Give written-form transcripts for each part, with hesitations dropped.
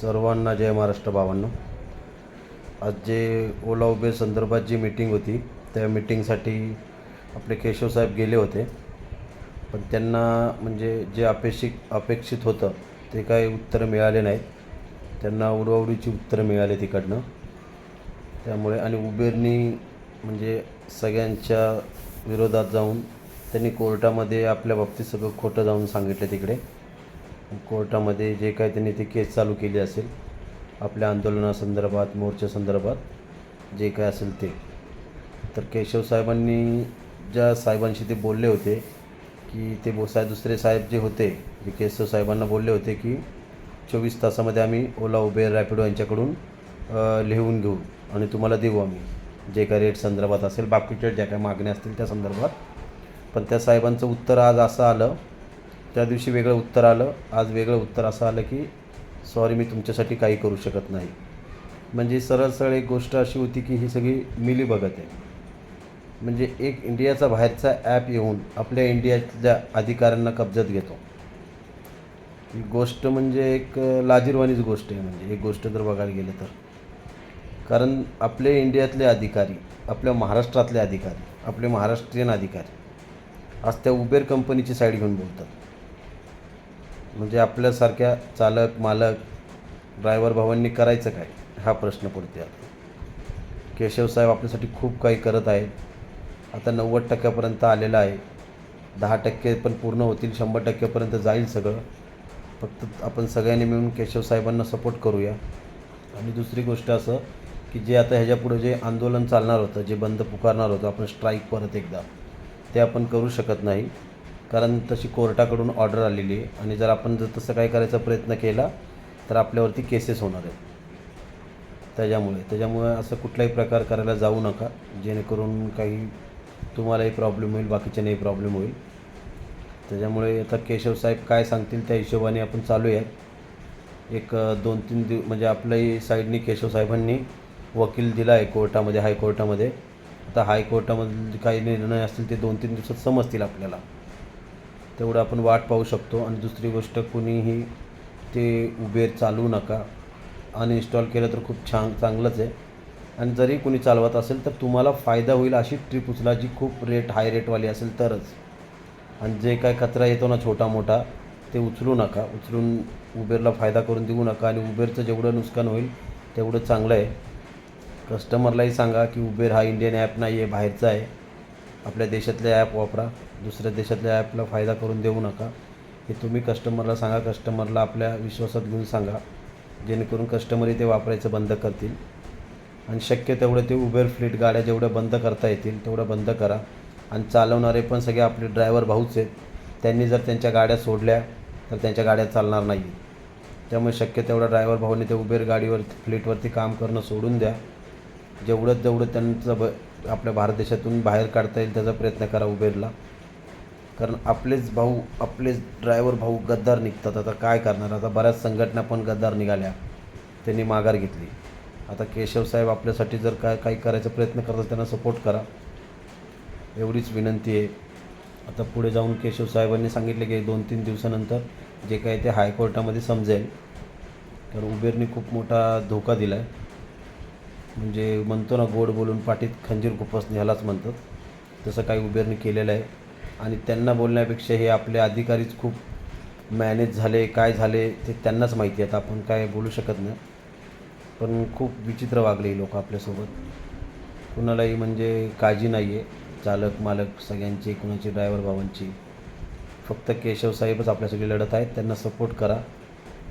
सर्वांना जय महाराष्ट्र भावांनो. आज जे ओला उबेर संदर्भात जी मीटिंग होती त्या मीटिंगसाठी आपले केशव साहेब गेले होते, पण त्यांना म्हणजे जे अपेक्षित होतं ते काही उत्तरं मिळाले नाहीत. त्यांना उडवाउडीची उत्तरं मिळाले तिकडनं. त्यामुळे आणि उबेरनी म्हणजे सगळ्यांच्या विरोधात जाऊन त्यांनी कोर्टामध्ये आपल्या बाबतीत सगळं खोटं जाऊन सांगितलं. तिकडे कोर्टामध्ये जे काय त्यांनी ती केस चालू केली असेल आपल्या आंदोलनासंदर्भात, मोर्चासंदर्भात जे काय असेल ते, तर केशव साहेबांनी ज्या साहेबांशी ते बोलले होते की ते दुसरे साहेब जे होते जे केशव साहेबांना बोलले होते की 24 तासामध्ये आम्ही ओला उबेर रॅपिडो यांच्याकडून लिहून घेऊ आणि तुम्हाला देऊ आम्ही जे काय रेट संदर्भात असेल, बाकीच्या ज्या काय मागण्या असतील त्या संदर्भात. पण त्या साहेबांचं उत्तर आज असं आलं, त्या दिवशी वेगळं उत्तर आलं, आज वेगळं उत्तर असं आलं की सॉरी, मी तुमच्यासाठी काही करू शकत नाही. म्हणजे सरळ एक गोष्ट अशी होती की ही सगळी मिलीभगत आहे. म्हणजे एक इंडियाचा बाहेरचा ॲप येऊन आपल्या इंडियातल्या अधिकाऱ्यांना कब्जात घेतो. ही गोष्ट म्हणजे एक लाजिरवाणीच गोष्ट आहे. म्हणजे एक गोष्ट जर बघायला गेलं तर, कारण आपले इंडियातले अधिकारी, आपल्या महाराष्ट्रातले अधिकारी, आपले महाराष्ट्रीयन अधिकारी आज त्या उबेर कंपनीची साईड घेऊन बोलतात. म्हणजे आपल्यासारख्या चालक, मालक, ड्रायव्हर भावांनी करायचं काय हा प्रश्न पडतो. आता केशव साहेब आपल्यासाठी खूप काही करत आहेत. आता 90% आलेलं आहे. 10% पण पूर्ण होतील, 100%पर्यंत जाईल सगळं. फक्त आपण सगळ्यांनी मिळून केशव साहेबांना सपोर्ट करूया. आणि दुसरी गोष्ट असं की जे आता ह्याच्यापुढे जे आंदोलन चालणार होतं, जे बंद पुकारणार होतं आपण, स्ट्राईक परत एकदा, ते आपण करू शकत नाही. कारण तशी कोर्टाकडून ऑर्डर आलेली आहे आणि जर आपण तसं काही करायचा प्रयत्न केला तर आपल्यावरती केसेस होणार आहेत. त्याच्यामुळे असं कुठलाही प्रकार करायला जाऊ नका, जेणेकरून काही तुम्हालाही प्रॉब्लेम होईल, बाकीच्यांनाही प्रॉब्लेम होईल. त्याच्यामुळे आता केशव साहेब काय सांगतील त्या हिशोबाने आपण चालू आहे. एक 2-3 म्हणजे आपल्याही साईडनी केशव साहेबांनी वकील दिला आहे कोर्टामध्ये, हायकोर्टामध्ये. आता हायकोर्टामध्ये काही निर्णय असतील ते 2-3 दिवसात समजतील आपल्याला. तेवढं आपण वाट पाहू शकतो. आणि दुसरी गोष्ट, कुणीही ते उबेर चालवू नका. अनइन्स्टॉल केलं तर खूप चांगलंच आहे. आणि जरी कुणी चालवत असेल तर तुम्हाला फायदा होईल अशी ट्रिप उचला जी खूप हाय रेटवाली असेल तरच. आणि जे काय कचरा येतो ना छोटा मोठा, ते उचलू नका. उचलून उबेरला फायदा करून देऊ नका. आणि उबेरचं जेवढं नुकसान होईल तेवढं चांगलं आहे. कस्टमरलाही सांगा की उबेर हा इंडियन ॲप नाही आहे, बाहेरचा आहे. आपल्या देशातले ॲप वापरा, दुसऱ्या देशातल्या ॲपला फायदा करून देऊ नका. हे तुम्ही कस्टमरला सांगा. कस्टमरला आपल्या विश्वासात घेऊन सांगा, जेणेकरून कस्टमरही ते वापरायचं बंद करतील. आणि शक्य तेवढं ते उबेर फ्लीट गाड्या जेवढ्या बंद करता येतील तेवढं बंद करा. आणि चालवणारे पण सगळे आपले ड्रायव्हर भाऊच आहेत. त्यांनी जर त्यांच्या गाड्या सोडल्या तर त्यांच्या गाड्या चालणार नाही. त्यामुळे शक्य तेवढं ड्रायव्हर भाऊंनी ते उबेर गाडीवर, फ्लीटवरती काम करणं सोडून द्या. जेवढं त्यांचं आपल्या भारत देशातून बाहेर काढता येईल त्याचा प्रयत्न करा उबेरला. कारण आपलेच ड्रायव्हर भाऊ गद्दार निघतात. आता काय करणार, आता बऱ्याच संघटना पण गद्दार निघाल्या, त्यांनी माघार घेतली. आता केशव साहेब आपल्यासाठी जर काही करायचा प्रयत्न करतात त्यांना सपोर्ट करा, एवढीच विनंती आहे. आता पुढे जाऊन केशव साहेबांनी सांगितले की 2-3 दिवसानंतर जे काही ते हायकोर्टामध्ये समजेल. तर उबेरने खूप मोठा धोका दिला आहे. म्हणजे म्हणतो ना, गोड बोलून पाठीत खंजीर खुपसणे ह्यालाच म्हणतात. तसं काही उबेरने केलेलं आहे. आणि त्यांना बोलण्यापेक्षा हे आपले अधिकारीच खूप मॅनेज झाले, काय झाले ते त्यांनाच माहिती आहे. आता आपण काय बोलू शकत नाही. पण खूप विचित्र वागले लोक आपल्यासोबत. कुणालाही म्हणजे काळजी नाही आहे, चालक मालक सगळ्यांची, कुणाची ड्रायव्हर भावांची. फक्त केशव साहेबच आपल्यासाठी लढत आहेत. त्यांना सपोर्ट करा.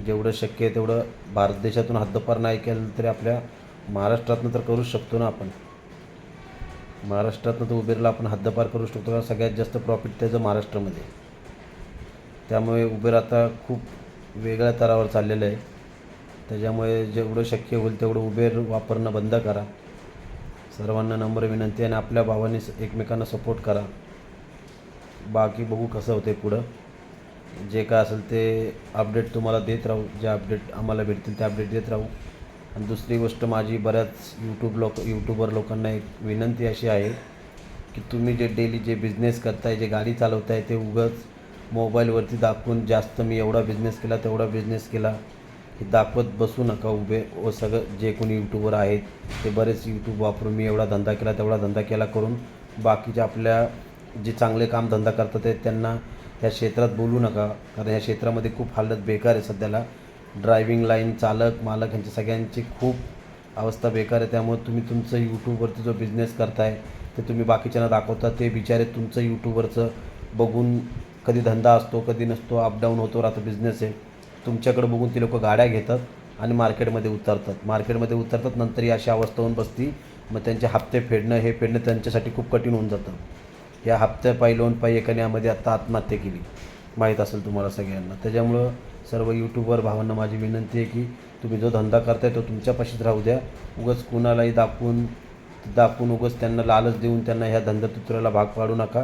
जेवढं शक्य आहे तेवढं भारत देशातून हद्दपार नाही केलं तरी आपल्या महाराष्ट्रातनं तर करूच शकतो ना आपण. महाराष्ट्रातनं तर उबेरला आपण हद्दपार करू शकतो का. सगळ्यात जास्त प्रॉफिट त्याचं महाराष्ट्रामध्ये. त्यामुळे उबेर आता खूप वेगळ्या तरावर चाललेलं आहे. त्याच्यामुळे जेवढं शक्य होईल तेवढं उबेर वापरणं बंद करा. सर्वांना नम्र विनंती. आणि आपल्या भावांनी एकमेकांना सपोर्ट करा. बाकी बघू कसं होते पुढं. जे काय असेल ते अपडेट तुम्हाला देत राहू. जे अपडेट आम्हाला भेटतील ते अपडेट देत राहू. आणि दुसरी गोष्ट, माझी बऱ्याच यूट्यूबर लोकांना एक विनंती अशी आहे की तुम्ही जे डेली जे बिझनेस करताय, जे गाडी चालवताय, ते उगाच मोबाईलवरती दाखवून जास्त मी एवढा बिझनेस केला, तेवढा बिझनेस केला, हे दाखवत बसू नका उभे. व सगळं जे कोणी यूट्यूबर आहेत ते बरेच यूट्यूब वापरून मी एवढा धंदा केला तेवढा धंदा केला करून बाकीचे आपल्या जे चांगले काम धंदा करतात ते त्यांना ह्या क्षेत्रात बोलू नका. कारण ह्या क्षेत्रामध्ये खूप हालत बेकार आहे सध्याला. ड्रायव्हिंग लाईन चालक मालक ह्यांची सगळ्यांची खूप अवस्था बेकार आहे. त्यामुळे तुम्ही तुमचं यूट्यूबवरती जो बिझनेस करताय ते तुम्ही बाकीच्यांना दाखवता. ते बिचारे तुमचं यूट्यूबवरचं बघून कधी धंदा असतो कधी नसतो, अपडाऊन होतो राहतो, बिझनेस आहे. तुमच्याकडे बघून ती लोकं गाड्या घेतात आणि मार्केटमध्ये उतरतात. नंतर ही अशी अवस्था होऊन बसती. मग त्यांचे हप्ते फेडणं हे फेडणं त्यांच्यासाठी खूप कठीण होऊन जातं. या हप्त्यापायी लोनपायी एकाने यामध्ये आत्ता आत्महत्या केली, माहीत असेल तुम्हाला सगळ्यांना. त्याच्यामुळं सर्व यूट्यूबर भावांना माझी विनंती आहे की तुम्ही जो धंदा करताय तो तुमच्यापाशीच राहू द्या. उगाच कुणालाही दाखवून उगाच त्यांना लालच देऊन त्यांना ह्या धंद्यात उतरायला भाग पाडू नका.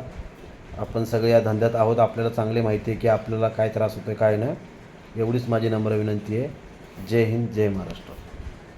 आपण सगळे या धंद्यात आहोत, आपल्याला चांगले माहिती आहे की आपल्याला काय त्रास होतो आहे काय नाही. एवढीच माझी नम्र विनंती आहे. जय हिंद, जय महाराष्ट्र.